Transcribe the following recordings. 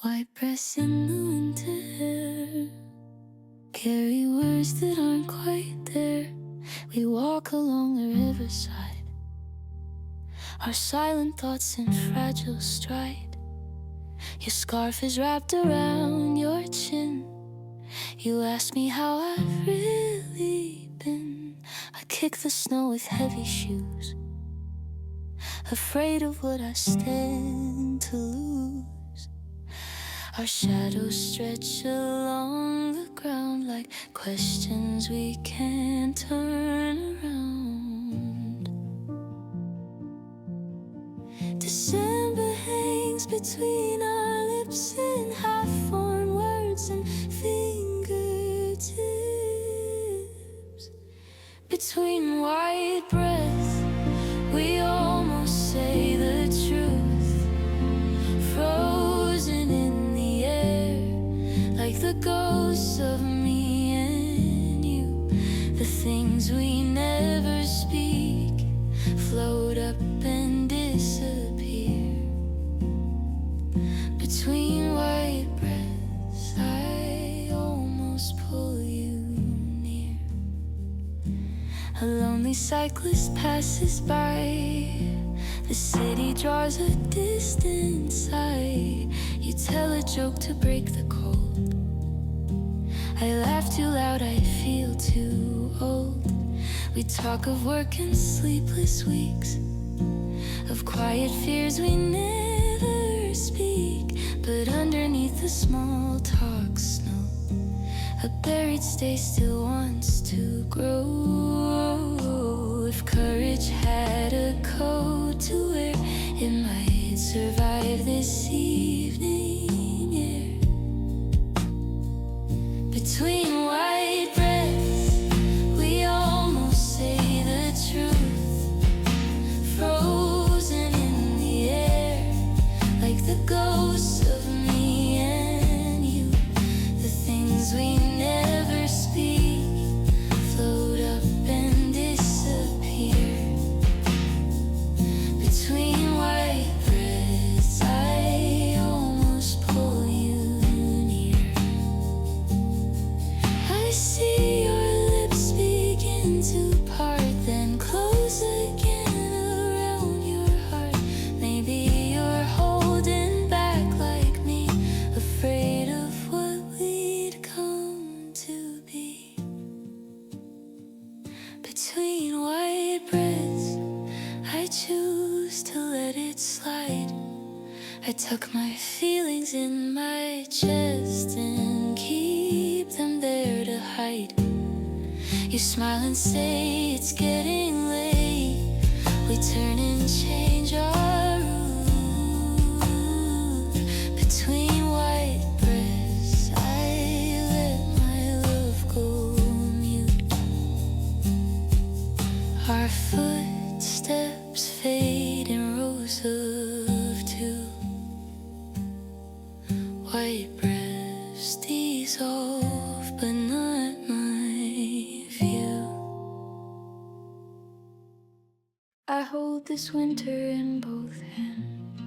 White breasts in the winter carry words that aren't quite there. We walk along the riverside, our silent thoughts in fragile stride. Your scarf is wrapped around your chin. You ask me how I've really been. I kick the snow with heavy shoes, afraid of what I stand to lose. Our shadows stretch along the ground like questions we can't turn around. December hangs between our lips and half-formed words and fingertips. Between white breath, we almost say the truth. Frozen in the air, like the ghosts of me and you. The things we never speak float up and disappear. Between white breaths, I almost pull you near. A lonely cyclist passes by. The city draws a distant sigh. You tell a joke to break the cold. I laugh too loud, I feel too old. We talk of work and sleepless weeks, of quiet fears we never speak. But underneath the small talk snow, a buried stay still wants to grow. If courage had a coat to wear, it might survive this evening air. Between white breaths, we almost say the truth. Frozen in the air, like the ghosts of me and you. The things we never speak float up and disappear. Between white breaths, I almost pull you near. I see your lips begin to part, then close again around your heart. Maybe you're holding back like me, afraid of what we'd come to be. Between white breaths, I choose to let it slide. I tuck my feelings in my chest and keep them there to hide. You smile and say it's getting late. We turn and change our route. Between white breaths, I let my love go mute. Our footsteps fade in rows of two. White breaths dissolve, but not my view. I hold this winter in both hands,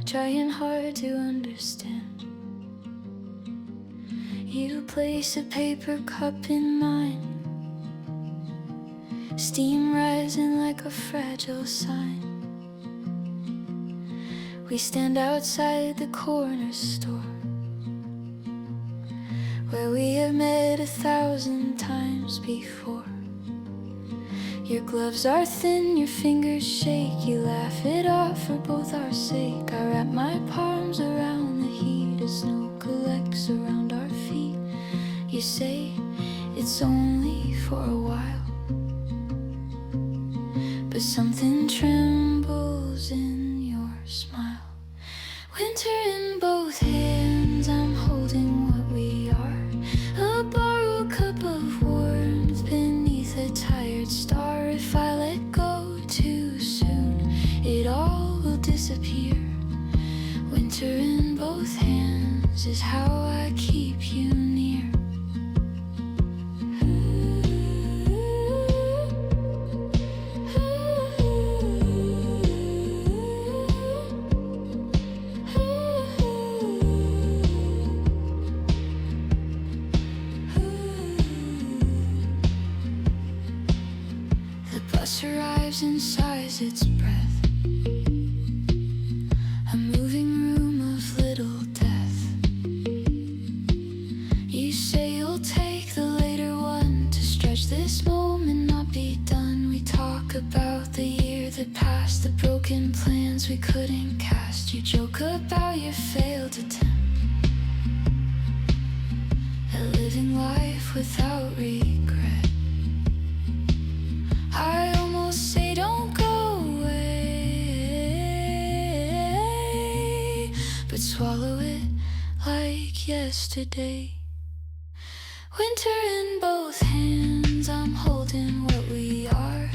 trying hard to understand. You place a paper cup in mine, steam rising like a fragile sign. We stand outside the corner store, where we have met 1,000 times before. Your gloves are thin, your fingers shake. You laugh it off for both our sake. I wrap my palms around the heat as snow collects around our feet. You say it's only for a while, but something trembles in your smile. Winter in both hands, I'm holding what we are. A borrowed cup of warmth beneath a tired star. If I let go too soon, it all will disappear. Winter in both hands is how I keep you near. your failed attempt at living life without regret. I almost say don't go away, but swallow it like yesterday. Winter in both hands, I'm holding what we are,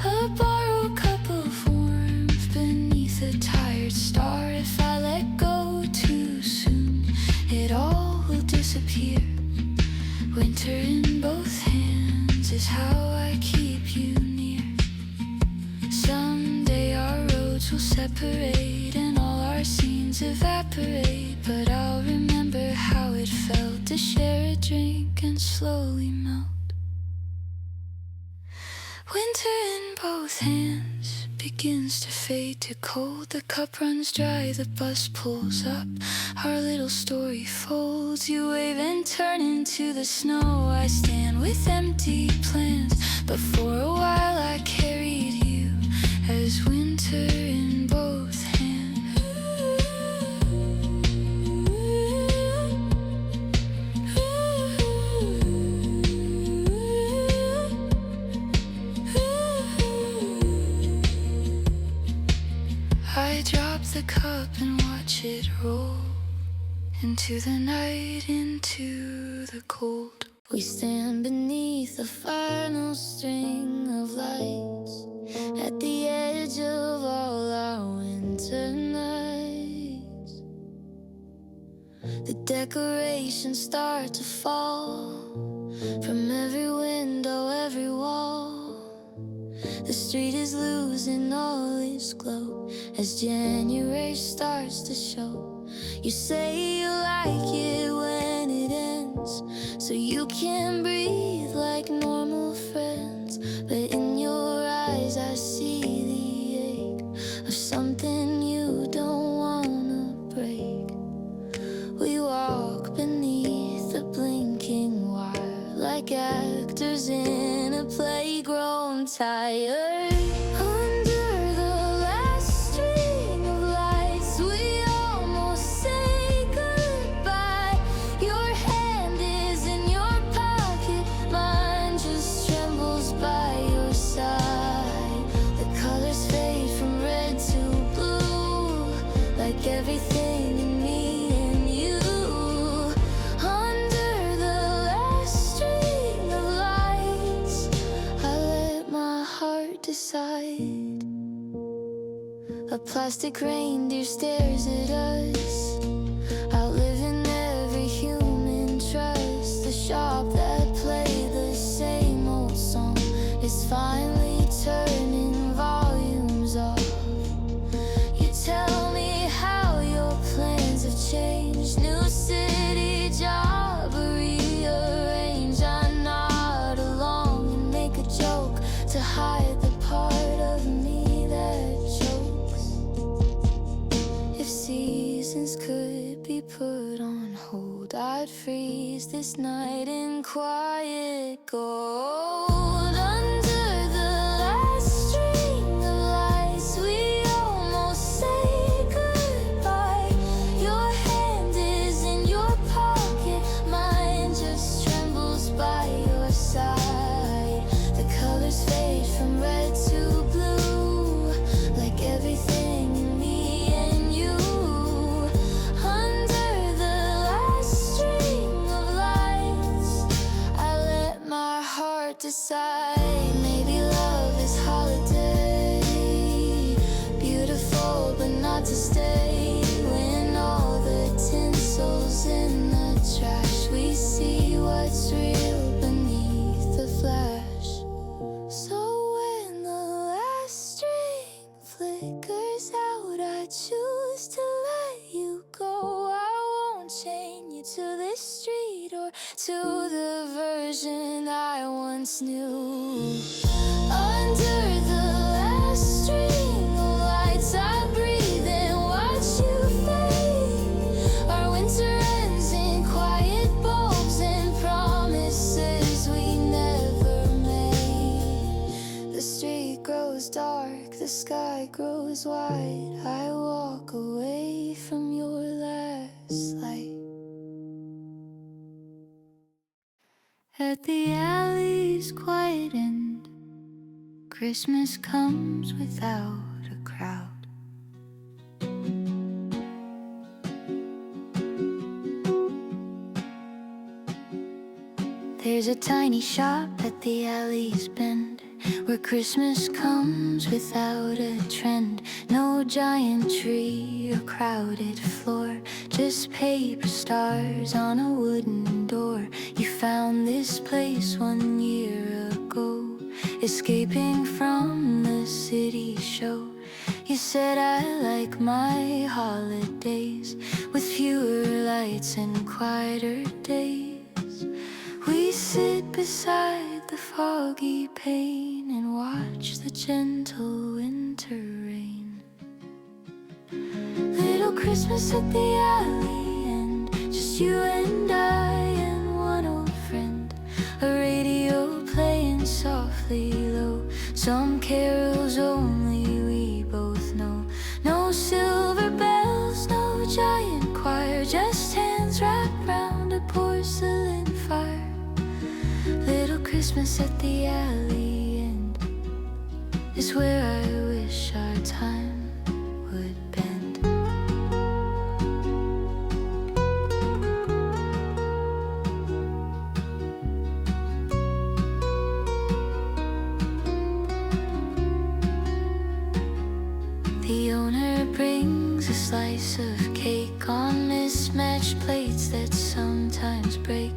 a borrowed cup of warmth beneath a tired star. If I let go too soon, it all will disappear. Winter in both hands is how I keep you near. Someday our roads will separate and all our scenes evaporate, but I'll remember how it felt to share a drink and slowly melt. Winter in both hands begins to fade to cold. The cup runs dry, the bus pulls up, our little story folds. You wave and turn into the snow. I stand with empty plans, but for a while I carried you as winter in both hands. I drop the cup and watch it roll into the night, into the cold. We stand beneath the final string of lights at the edge of all our winter nights. The decorations start to fall from every window, every wall. The street is losing all its glow as January starts to show. You say you like it when it ends, so you can breathe like normal friends. But in your eyes I see the ache of something you don't wanna break. We walk beneath the blinking wire like actors in a play grown tired. Under the last string of lights we almost say goodbye. Your hand is in your pocket, mine just trembles by your side. The colors fade from red to blue, like everything in me and you. Under the last string of lights I let my heart decide. A plastic reindeer stares at us, outliving every human trust. The shop that played the same old song is finally turning volumes off. You tell me how your plans have changed. New city, job, rearrange. I nod along and make a joke to hide the part of me that chokes. If seasons could be put on hold, I'd freeze this night in quiet gold. Under the last string of lights we almost say goodbye. Your hand is in your pocket, mine just trembles by your side. The colors fade from red to blue, like everything in me and you. Under the last string of lights I let my heart decide. Maybe love is holiday, beautiful but not to stay. When all the tinsel's in the trash, we see what's real beneath the flash. So when the last string flickers out, I choose to let you go. I won't chain you to this street or to the version I once knew. Under the last string of lights I breathe and watch you fade. Our winter ends in quiet bulbs and promises we never made. The street grows dark, the sky grows wide. I walk away from your light. first light. At the alley's quiet end, Christmas comes without a crowd. There's a tiny shop at the alley's bend, where Christmas comes without a trend. No giant tree or crowded floor, just paper stars on a wooden door. You found this place 1 year ago, escaping from the city show. You said I like my holidays, with fewer lights and quieter days. We sit beside the foggy pane and watch the gentle winter rain. Little Christmas at the alley end, just you and I and one old friend. A radio playing softly low, some carols only we both know. No silver bells, no giant choir, just hands wrapped round a porcelain fire. Little Christmas at the alley end is where I wish our time would bend. The owner brings a slice of cake on mismatched plates that sometimes break.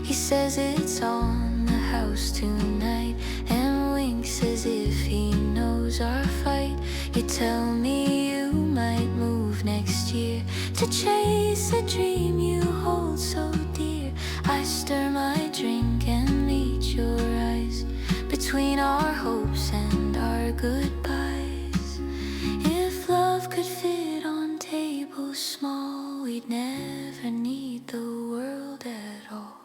He says it's on the house tonight and winks as if he knows our fight. You tell me you might move next year to chase a dream you hold so dear. I stir my drink and meet your eyes between our hopes and our goodbyes. If love could fit on tables small, we'd never need the world at all.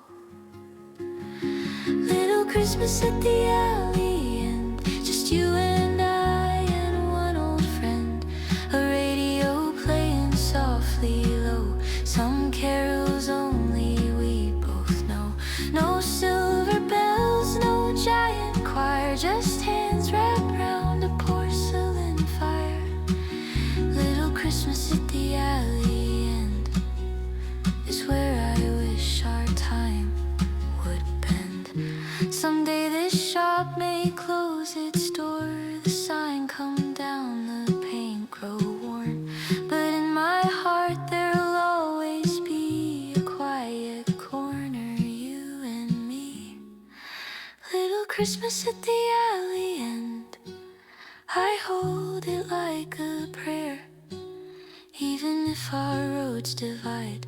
Little Christmas at the alley end, just you and I and one old friend. A radio playing softly low, some carols only we both know. No silver bells, no giant choir, just hands wrapped round a porcelain fire. Little Christmas at the alley end is where I wish our time would bend. Someday this shop may close its door, the sign come down, the paint grow worn. But in my heart there'll always be a quiet corner, you and me. Little Christmas at the alley end, I hold it like a prayer. Even if our roads divide,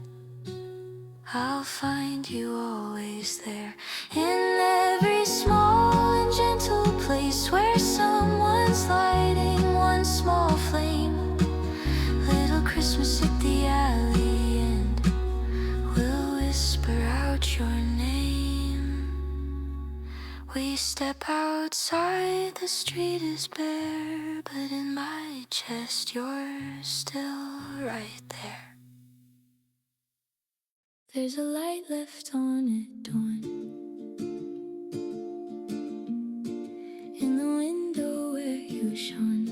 I'll find you always there. In every small and gentle place where someone's lighting one small flame. Little Christmas at the alley end, we'll whisper out your name. We step outside, the street is bare, but in my chest you're still right there. There's a light left on at dawn, in the window where you shone.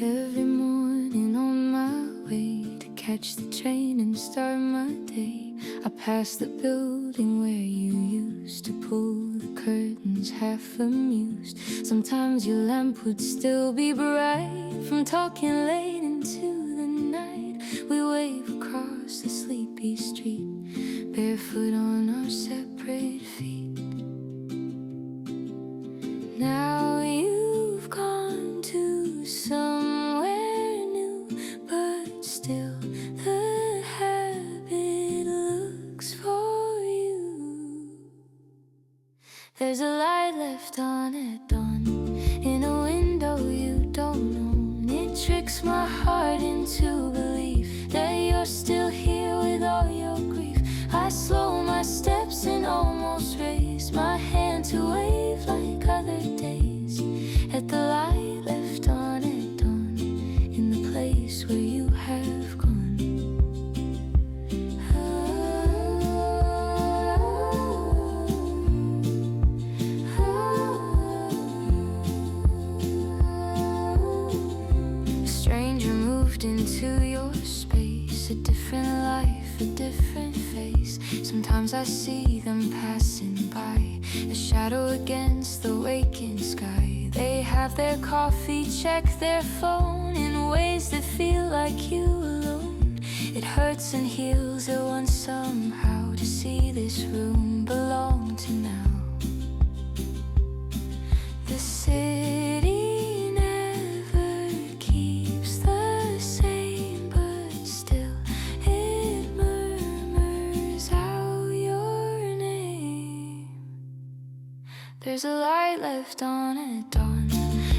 Every morning on my way to catch the train and start my day, I pass the building where you used to pull the curtains half amused. Sometimes your lamp would still be bright from talking late into the night. We wave across the sleepy street, barefoot on our separate feet. Now you've gone to somewhere new, but still the habit looks for you. There's a light left on at dawn, in a window you don't own. It tricks my heart into belief that you're still here with all your grief. I slow my steps and almost raise my hand to wave like other days, at the light left on at dawn, in the place place where you have gone. A stranger moved into your space, a different life, a different face. Sometimes I see them passing by, a shadow against the waking sky. They have their coffee, check their phone in ways that feel like you alone. It hurts and heals at once somehow to see this room belong to now. The city never keeps the same, but still it murmurs out your name. There's a light left on at dawn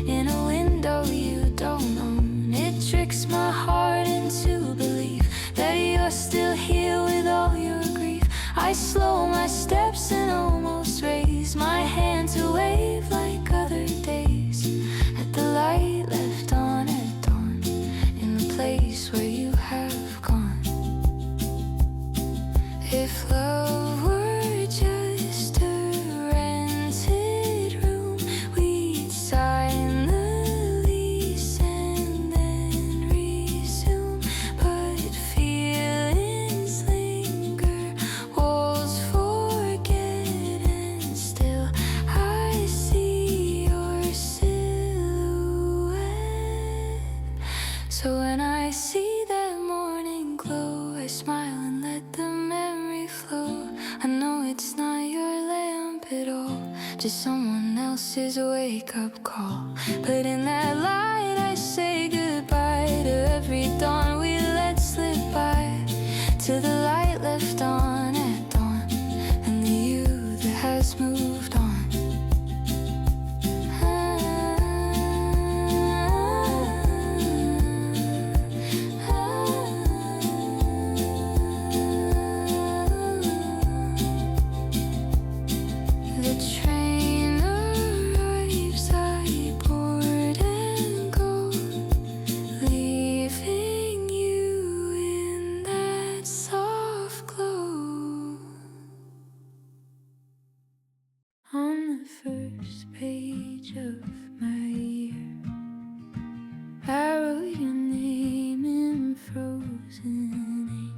in a window you don't own. It tricks my heart into belief that you're still here with all your grief. I slow my steps and almost raise my hand to wave like other days at the light left on at dawn in the place where you have gone. If love were just a rented room, we'd sign the lease and then resume. But feelings linger, walls forget, and still I see your silhouette. So when I see that morning glow, I smile and let the memory flow. I know it's not your lamp at all, just someone else's wake-up call. But in that light I say goodbye to every dawn we let slip by, to the light left on at dawn and the you that has moved on. The train arrives, I board and go, leaving you in that soft glow. On the first page of my year, I wrote your name in frozen ink.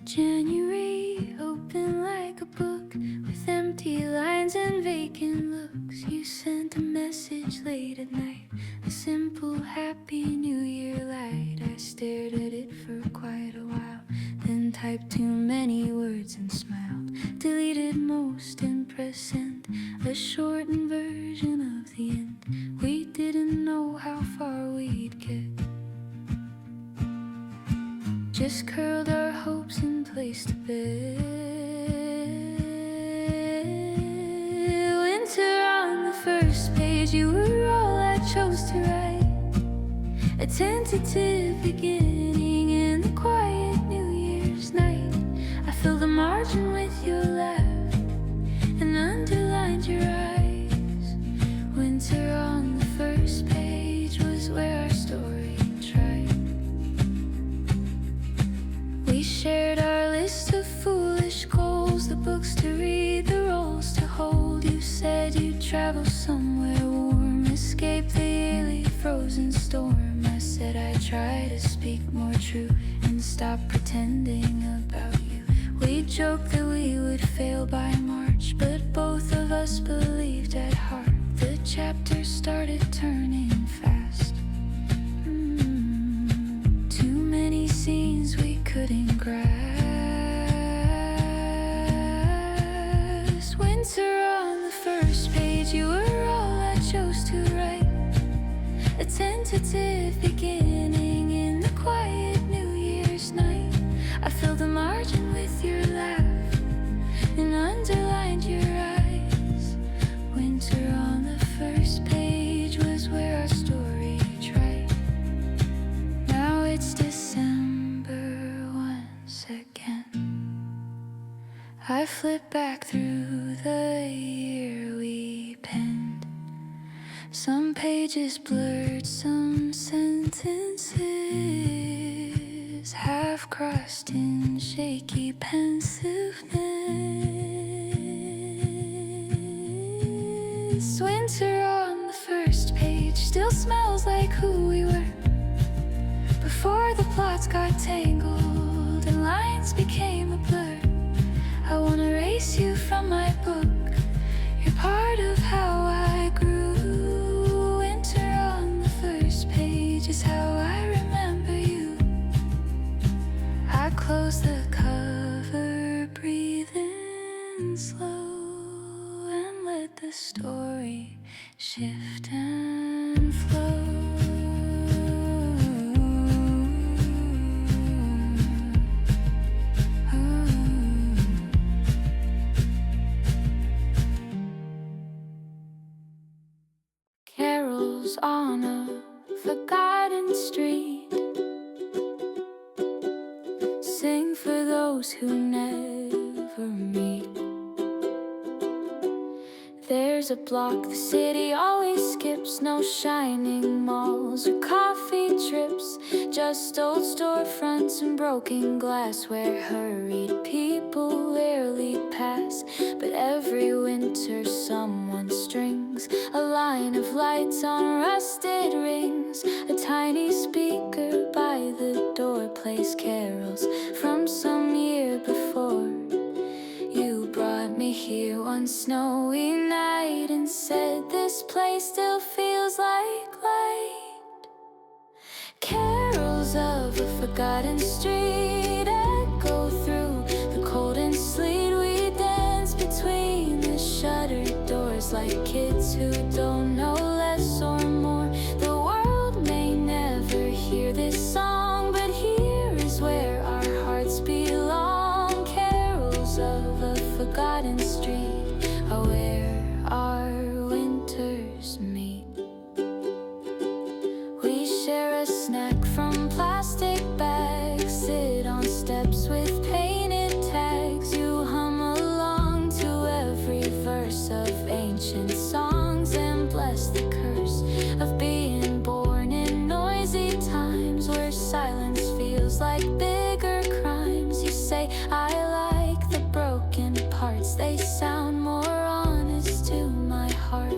January open like a book with empty lines and vacant looks. You sent a message late at night, a simple happy new year light. I stared at it for quite a while, then typed too many words and smiled, deleted most and pressed send, a shortened version of the end. We didn't know how far we'd get, just curled our hopes and placed to bed. Winter on the first page, you were all I chose to write. A tentative beginning in the quiet New Year's night. I filled the margin with your laugh and underlined your eyes. Winter on the first page was where our story tried. We shared our list of foolish goals, the books to read, the roles to hold. You said you'd travel somewhere warm, escape the yearly frozen storm. I said I'd try to speak more true and stop pretending about you. We joked that we would fail by March, but both of us believed at heart the chapters started turning fast. Too many scenes we couldn't grasp. Winter on the first page, you were all I chose to write. A tentative beginning in the quiet New Year's night. I filled the margin with your laugh and underlined your eyes. Winter on the first page was where our story tried. Now it's December once again. I flip back through the year we penned. Some pages blurred, some sentences half crossed in shaky pensiveness. Winter on the first page still smells like who we were before the plots got tangled and lines became a blur. I wanna erase you from my book. You're part of how I grew. Winter on the first page is how I remember you. I close the cover, breathe in slow, and let the story shift and flow. Carols on a forgotten street, sing for those who never meet. There's a block the city always skips, no shining malls or coffee trips, just old storefronts and broken glass where hurried people rarely pass. But every winter someone strings a line of lights on rusted rings. A tiny speaker by the door plays carols from some year before. You brought me here one snowy night and said this place still feels like light. Carols of a forgotten street echo through the cold and sleet. We dance between the shuttered doors like kids who don't know less or more. The world may never hear this song, but here is where our hearts belong. Carols of a forgotten street are where our winters meet. We share a snack from plastic bags, sit on steps with painted tags. You hum along to every verse of ancient songs and bless the curse of being born in noisy times where silence feels like bigger crimes. You say I like the broken parts, they sound more honest to my heart.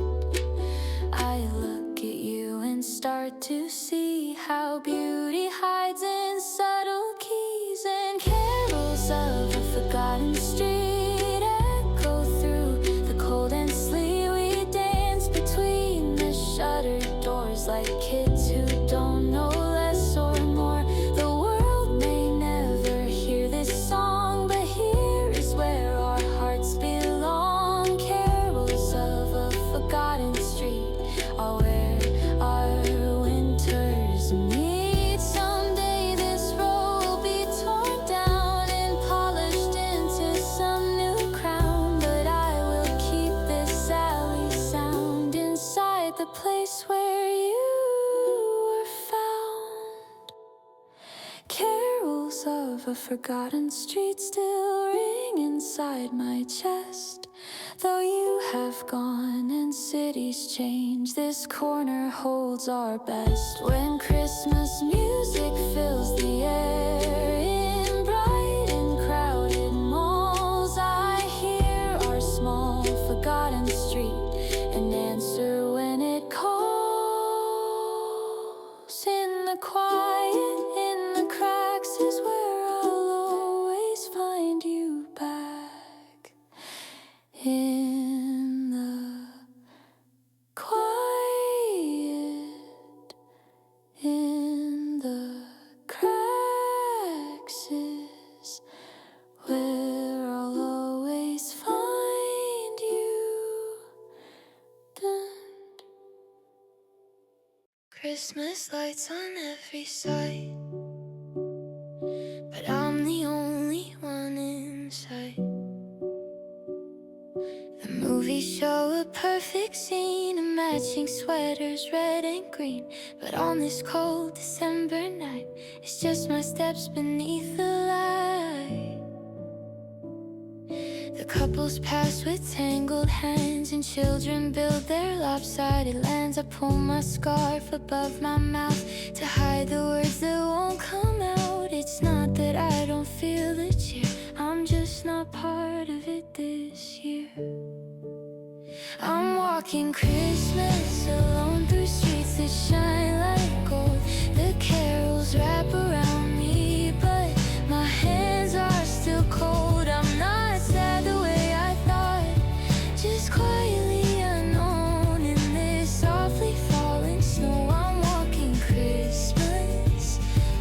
I look at you and start to see how beauty hides in subtle keys. And carols of a forgotten street echo through the cold and sleet. We dance between the shuttered doors like kids who don't know less or more. The world may never hear this song, but here is where our hearts belong. Carols of a forgotten street are where our winters meet. Someday this road will be torn down and polished into some new crown, but I will keep this alley sound inside the place where you were found. Carols of a forgotten street still ring inside my chest. Though you have gone and cities change, this corner holds our best. When Christmas music fills the air in bright and crowded malls, I hear our small forgotten street and answer when it calls. In the quiet, in the cracks is where I'll always find you back. In the quiet, in the cracks is where I'll always find you. Dun. Christmas lights on every side, but I'm the only one inside. The movies show a perfect scene of matching sweaters, red and green. But on this cold December night, it's just my steps beneath the light. The Couples pass with tangled hands, and children build their lopsided lands. I pull my scarf above my mouth to hide the words that won't come out. It's not that I don't feel the cheer, I'm just not part of it this year. I'm walking Christmas alone through streets that shine like gold. The carols wrap around me, but my hands are still cold. I'm not sad the way I thought, just quietly unknown in this softly falling snow. I'm walking Christmas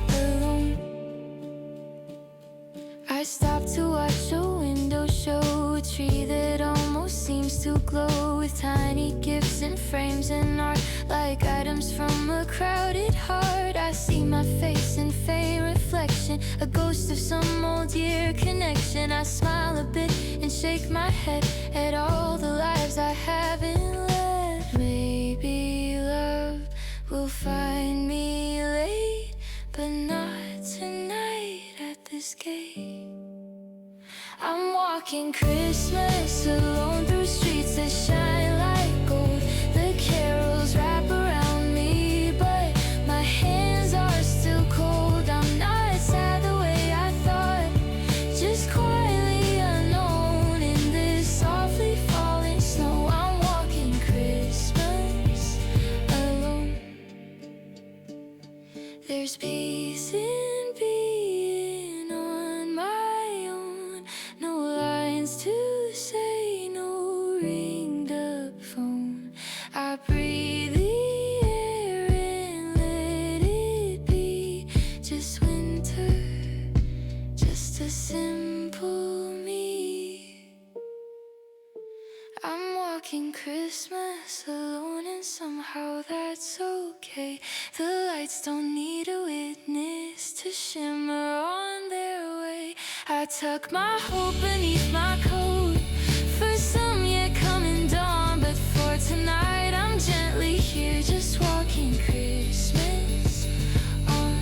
alone. I stopped to watch a window show, a tree that almost seems to glow with tiny gifts and frames and art, like items from a crowded heart. I see my face in faint reflection, a ghost of some old year connection. I smile a bit and shake my head at all the lives I haven't led. Maybe love will find me late, but not tonight at this gate. I'm walking Christmas alone through streets that shine like gold. The carols wrap around me, but my hands are still cold. I'm not sad the way I thought, just quietly unknown in this softly falling snow. I'm walking Christmas alone. There's peace in being on my own. No lines to say, no ringed up phone. I breathe the air and let it be just winter, just a simple me. I'm walking Christmas alone, and somehow that's okay. The lights don't need a witness to shimmer on their way. I tuck my hope beneath my coat for some yet coming dawn, but for tonight I'm gently here, just walking Christmas on.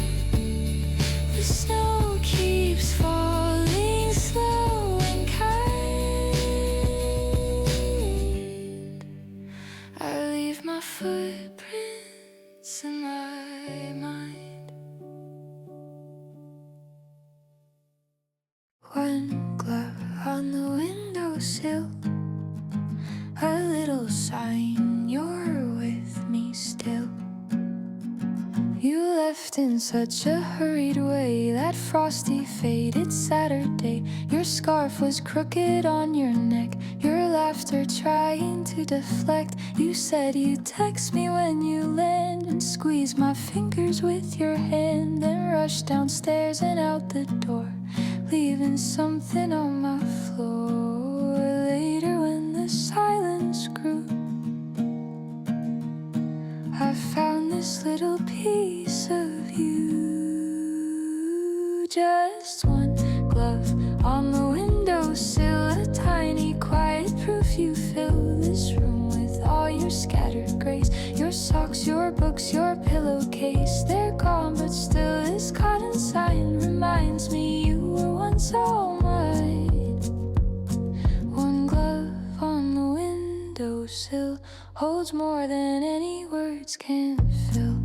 The snow keeps falling slow and kind. I leave my footprints in my mind. One glove on the windowsill, a little sign you're with me still. You left in such a hurried way that frosty faded Saturday. Your scarf was crooked on your neck, your laughter trying to deflect. You said you'd text me when you land, and squeeze my fingers with your hand, then rush downstairs and out the door, leaving something on my floor. Later when the silence grew, I found this little piece of you. Just one glove on the windowsill, a tiny quiet proof you fill this room with all your scattered grace. Your socks, your books, your pillowcase, they're gone, but still this cotton sign reminds me you were once all mine. One glove on the windowsill holds more than any words can fill.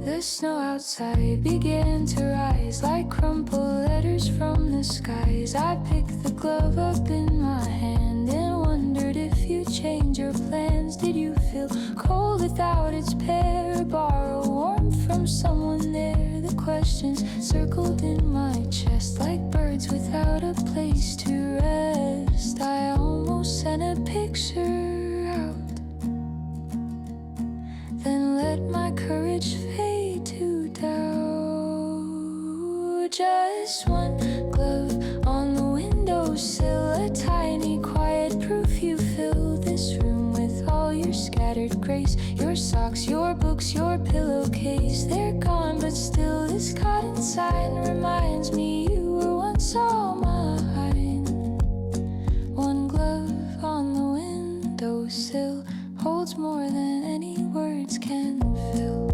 The snow outside began to rise like crumpled letters from the skies. I picked the glove up in my hand and wondered if you'd change your plans. Did you feel cold without its pair? Borrow warmth from someone there? The questions circled in my chest like birds without a place to rest. I almost sent a picture out, then let my courage fade to doubt. Just one glove on the windowsill, a tiny quiet proof you fill this room with all your scattered grace. Your socks, your books, your pillowcase, they're gone, but still this cotton sign reminds me you were once all mine. One glove on the windowsill holds more than any words can fill.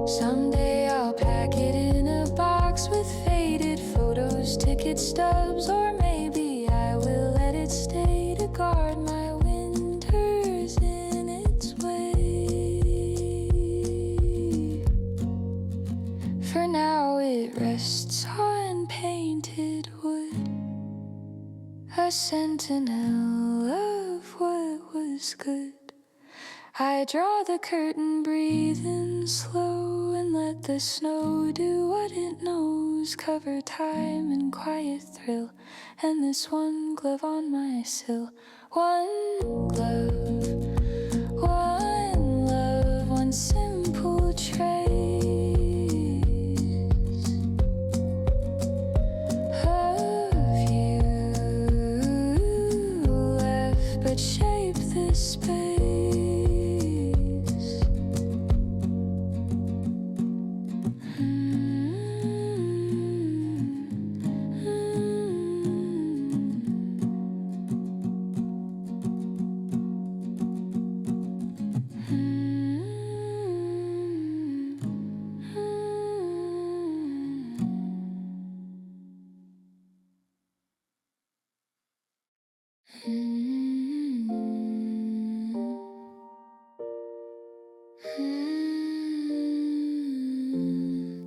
Someday I'll pack it in stubs, or maybe I will let it stay to guard my winters in its way. For now it rests on painted wood, a sentinel of what was good. I draw the curtain, breathing slow, and let the snow do what it knows. Cover time in quiet thrill, and this one glove on my sill. One glove, one love, one simple trace of you left, but shape this space.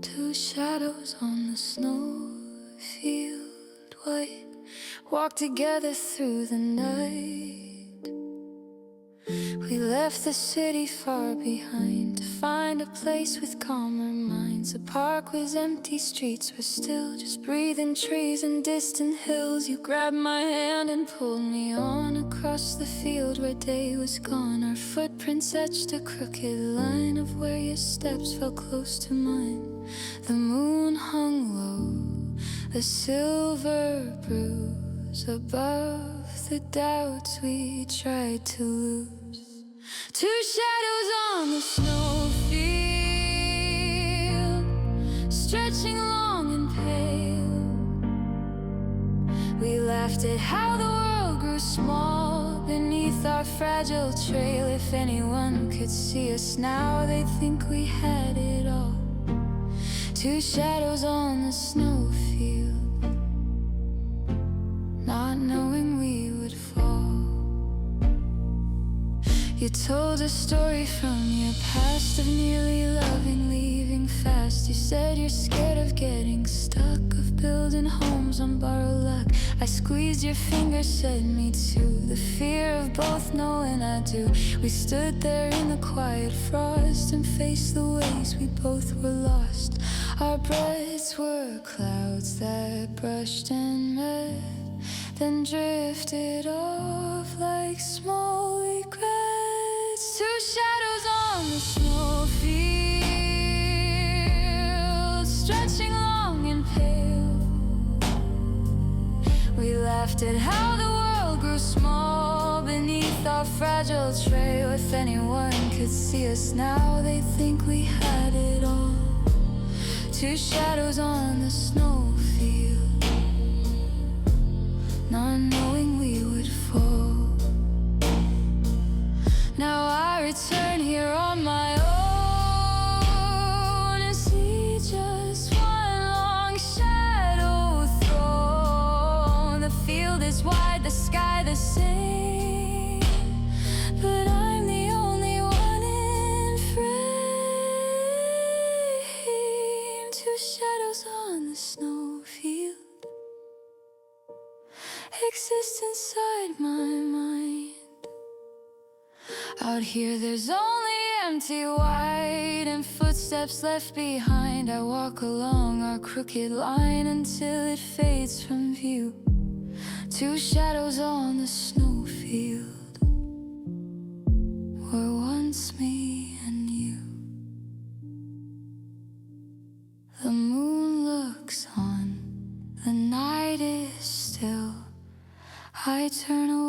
Two shadows on the snowfield white walk together through the night. We left the city far behind to find a place with calmer minds. The park was empty, streets were still, just breathing trees and distant hills. You grabbed my hand and pulled me on across the field where day was gone. Our footprints etched a crooked line of where your steps fell close to mine. The moon hung low, a silver bruise above the doubts we tried to lose. Two shadows on the snowfield, stretching long and pale. We laughed at how the world grew small beneath our fragile trail. If anyone could see us now, they'd think we had it all. Two shadows on the snowfield, not knowing we would fall. You told a story from your past of nearly loving, leaving fast. You said you're scared of getting stuck, of building homes on borrowed luck. I squeezed your finger, said me too. The fear of both knowing I do. We stood there in the quiet frost and faced the ways we both were lost. Our breaths were clouds that brushed and met, then drifted off like small regrets. Two shadows on the snowfield, stretching long and pale. We laughed at how the world grew small beneath our fragile trail. If anyone could see us now, they'd think we had it all. Two shadows on the snowfield, not knowing we would fall. Now I return here on my own and see just one long shadow thrown. The field is wide, the sky the same, but I'm the only one in frame. Two shadows on the snowfield exist inside my mind. Out here there's only empty white and footsteps left behind. I walk along our crooked line until it fades from view. Two shadows on the snowfield were once me and you. The moon looks on, the night is still. I turn away